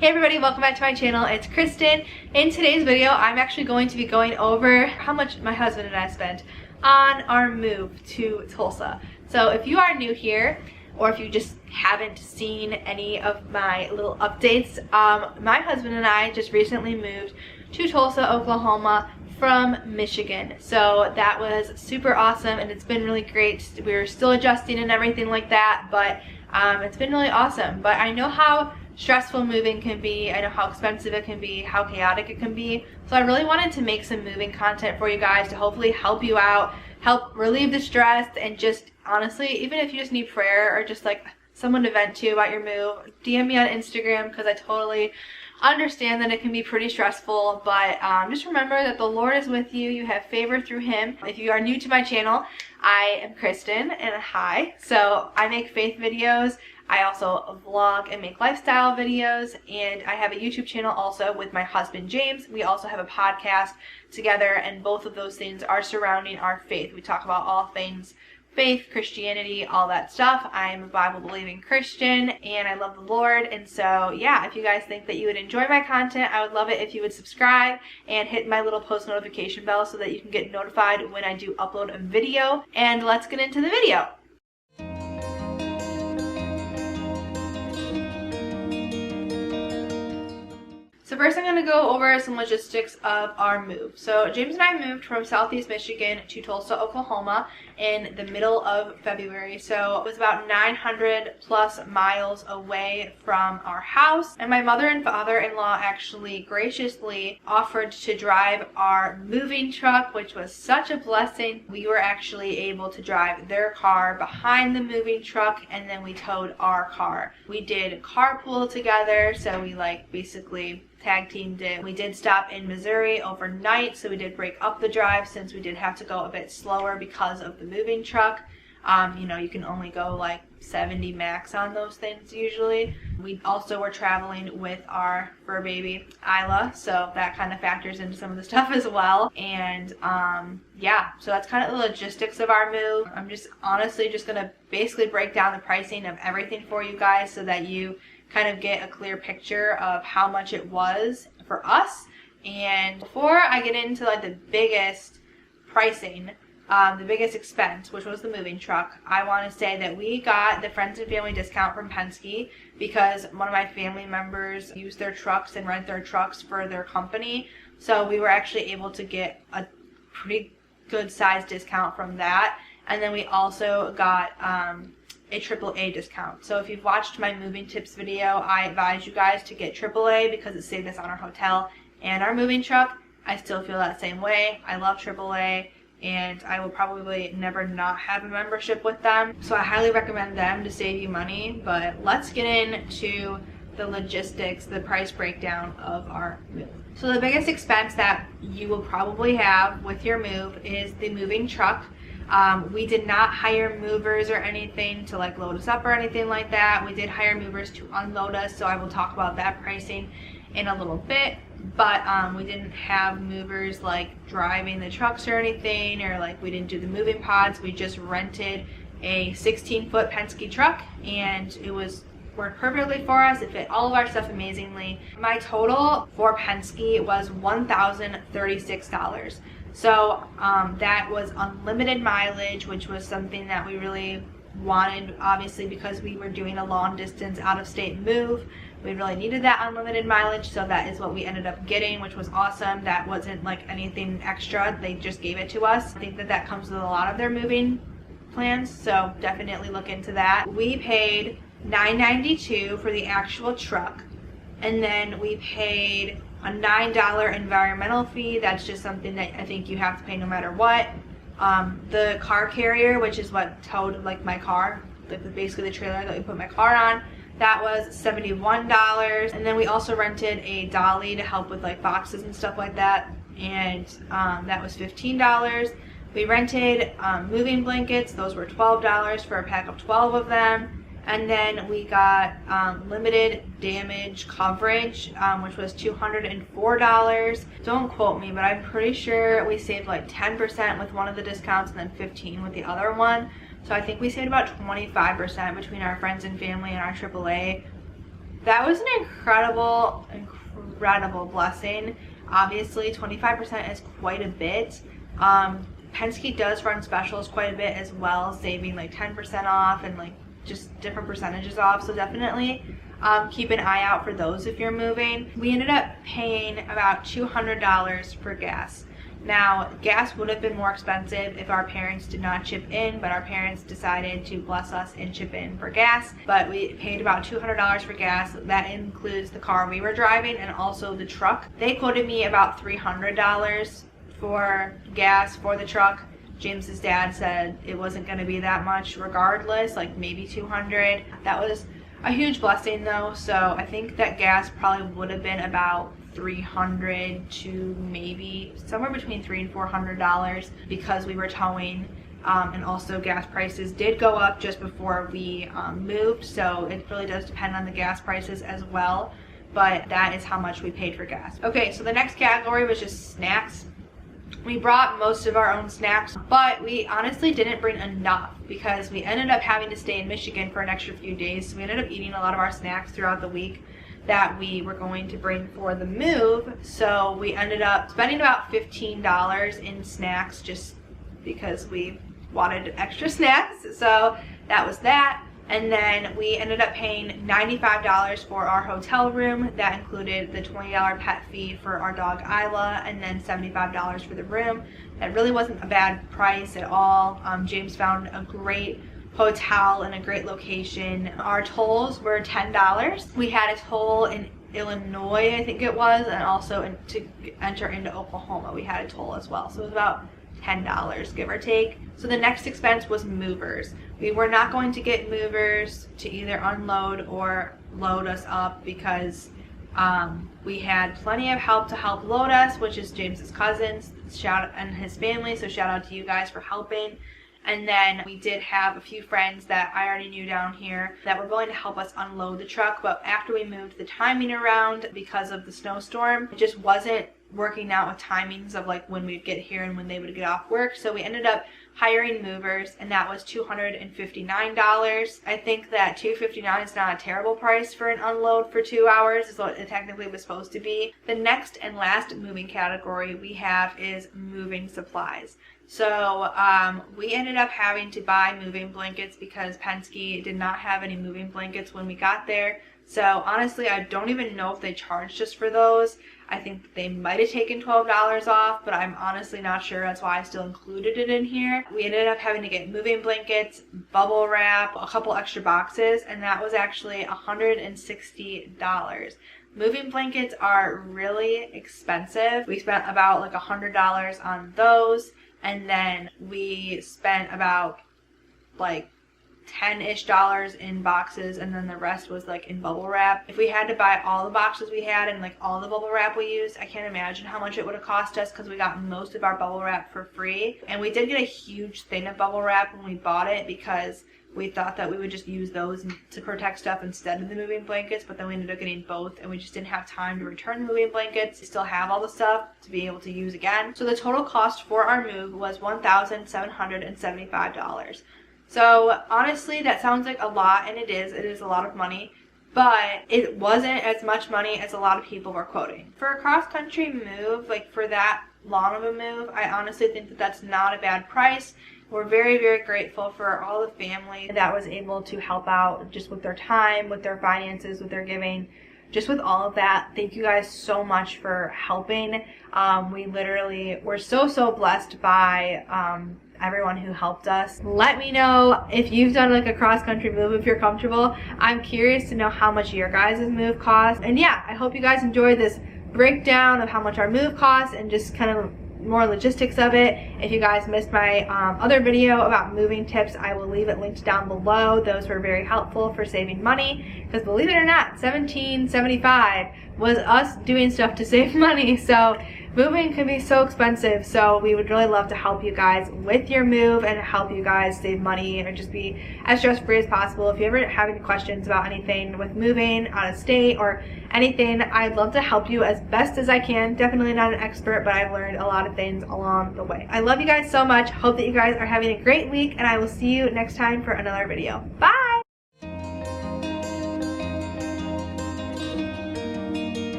Hey everybody, welcome back to my channel. It's Kristen. In today's video, I'm actually going to be going over how much my husband and I spent on our move to Tulsa. So if you are new here, or if you just haven't seen any of my little updates, my husband and I just recently moved to Tulsa, Oklahoma from Michigan. So that was super awesome and it's been really great. We're still adjusting and everything like that, but it's been really awesome. But I know how stressful moving can be. I know how expensive it can be, how chaotic it can be. So I really wanted to make some moving content for you guys to hopefully help you out, help relieve the stress, and just honestly, even if you just need prayer or just like someone to vent to about your move, DM me on Instagram because I totally understand that it can be pretty stressful, but just remember that the Lord is with you. You have favor through Him. If you are new to my channel, I am Kristen, and hi. So I make faith videos. I also vlog and make lifestyle videos, and I have a YouTube channel also with my husband James. We also have a podcast together, and both of those things are surrounding our faith. We talk about all things faith, Christianity, all that stuff. I'm a Bible-believing Christian, and I love the Lord. And so, yeah, if you guys think that you would enjoy my content, I would love it if you would subscribe and hit my little post notification bell so that you can get notified when I do upload a video. And let's get into the video. So first I'm going to go over some logistics of our move. So James and I moved from Southeast Michigan to Tulsa, Oklahoma in the middle of February. So it was about 900 plus miles away from our house. And my mother and father-in-law actually graciously offered to drive our moving truck, which was such a blessing. We were actually able to drive their car behind the moving truck, and then we towed our car. We did carpool together, so we basically tag teamed it. We did stop in Missouri overnight, so we did break up the drive since we did have to go a bit slower because of the moving truck. You know, you can only go like 70 max on those things usually. We also were traveling with our fur baby Isla, so that kind of factors into some of the stuff as well. And yeah, so that's kind of the logistics of our move. I'm just honestly just gonna basically break down the pricing of everything for you guys so that you kind of get a clear picture of how much it was for us. And before I get into like the biggest pricing, the biggest expense, which was the moving truck, I want to say that we got the friends and family discount from Penske because one of my family members use their trucks and rent their trucks for their company. So we were actually able to get a pretty good size discount from that. And then we also got a AAA discount. So if you've watched my moving tips video, I advise you guys to get AAA because it saved us on our hotel and our moving truck. I still feel that same way. I love AAA, and I will probably never not have a membership with them. So I highly recommend them to save you money. But let's get into the logistics, the price breakdown of our move. So the biggest expense that you will probably have with your move is the moving truck. We did not hire movers or anything to like load us up or anything like that. We did hire movers to unload us, so I will talk about that pricing in a little bit. But we didn't have movers like driving the trucks or anything, or like we didn't do the moving pods. We just rented a 16-foot Penske truck, and it worked perfectly for us. It fit all of our stuff amazingly. My total for Penske was $1,036. So that was unlimited mileage, which was something that we really wanted, obviously, because we were doing a long distance out-of-state move. We really needed that unlimited mileage, so that is what we ended up getting, which was awesome. That wasn't like anything extra. They just gave it to us. I think that comes with a lot of their moving plans, so definitely look into that. We paid $9.92 for the actual truck, and then we paid a $9 environmental fee. That's just something that I think you have to pay no matter what. The car carrier, which is what towed like my car, basically the trailer that we put my car on, that was $71. And then we also rented a dolly to help with like boxes and stuff like that, and that was $15. We rented moving blankets. Those were $12 for a pack of 12 of them. And then we got limited damage coverage, which was $204. Don't quote me, but I'm pretty sure we saved like 10% with one of the discounts and then 15% with the other one. So I think we saved about 25% between our friends and family and our AAA that was an incredible blessing. Obviously 25% is quite a bit. Penske does run specials quite a bit as well, saving like 10% off and like just different percentages off, so definitely keep an eye out for those if you're moving. We ended up paying about $200 for gas. Now, gas would have been more expensive if our parents did not chip in, but our parents decided to bless us and chip in for gas. But we paid about $200 for gas. That includes the car we were driving and also the truck. They quoted me about $300 for gas for the truck. James's dad said it wasn't going to be that much regardless, like maybe $200. That was a huge blessing though, so I think that gas probably would have been about $300 to maybe somewhere between $300 and $400 because we were towing, and also gas prices did go up just before we moved, so it really does depend on the gas prices as well, but that is how much we paid for gas. Okay, so the next category was just snacks. We brought most of our own snacks, but we honestly didn't bring enough because we ended up having to stay in Michigan for an extra few days, so we ended up eating a lot of our snacks throughout the week that we were going to bring for the move. So we ended up spending about $15 in snacks just because we wanted extra snacks, so that was that. And then we ended up paying $95 for our hotel room. That included the $20 pet fee for our dog Isla and then $75 for the room. That really wasn't a bad price at all. James found a great hotel in a great location. Our tolls were $10. We had a toll in Illinois, I think it was, and also to enter into Oklahoma we had a toll as well. So it was about $10, give or take. So the next expense was movers. We were not going to get movers to either unload or load us up because we had plenty of help to help load us, which is James's cousins and his family, so shout out to you guys for helping. And then we did have a few friends that I already knew down here that were willing to help us unload the truck, but after we moved the timing around because of the snowstorm, it just wasn't working out with timings of like when we'd get here and when they would get off work, so we ended up hiring movers, and that was $259. I think that $259 is not a terrible price for an unload for 2 hours, is what it technically was supposed to be. The next and last moving category we have is moving supplies. So we ended up having to buy moving blankets because Penske did not have any moving blankets when we got there. So honestly, I don't even know if they charged us for those. I think they might have taken $12 off, but I'm honestly not sure. That's why I still included it in here. We ended up having to get moving blankets, bubble wrap, a couple extra boxes, and that was actually $160. Moving blankets are really expensive. We spent about like $100 on those, and then we spent about like $10-ish in boxes, and then the rest was like in bubble wrap. If we had to buy all the boxes we had and like all the bubble wrap we used, I can't imagine how much it would have cost us because we got most of our bubble wrap for free. And we did get a huge thing of bubble wrap when we bought it because we thought that we would just use those to protect stuff instead of the moving blankets, but then we ended up getting both and we just didn't have time to return the moving blankets. We still have all the stuff to be able to use again. So the total cost for our move was $1,775. So honestly, that sounds like a lot, and it is a lot of money, but it wasn't as much money as a lot of people were quoting. For a cross-country move, like for that long of a move, I honestly think that that's not a bad price. We're very, very grateful for all the family that was able to help out just with their time, with their finances, with their giving, just with all of that. Thank you guys so much for helping. We're so blessed by everyone who helped us. Let me know if you've done like a cross-country move, if you're comfortable. I'm curious to know how much your guys' move cost. And yeah, I hope you guys enjoyed this breakdown of how much our move costs and just kind of more logistics of it. If you guys missed my other video about moving tips, I will leave it linked down below. Those were very helpful for saving money, because believe it or not, $17.75 was us doing stuff to save money. So moving can be so expensive, so we would really love to help you guys with your move and help you guys save money or just be as stress-free as possible. If you ever have any questions about anything with moving out of state or anything, I'd love to help you as best as I can. Definitely not an expert, but I've learned a lot of things along the way. I love you guys so much. Hope that you guys are having a great week, and I will see you next time for another video. Bye!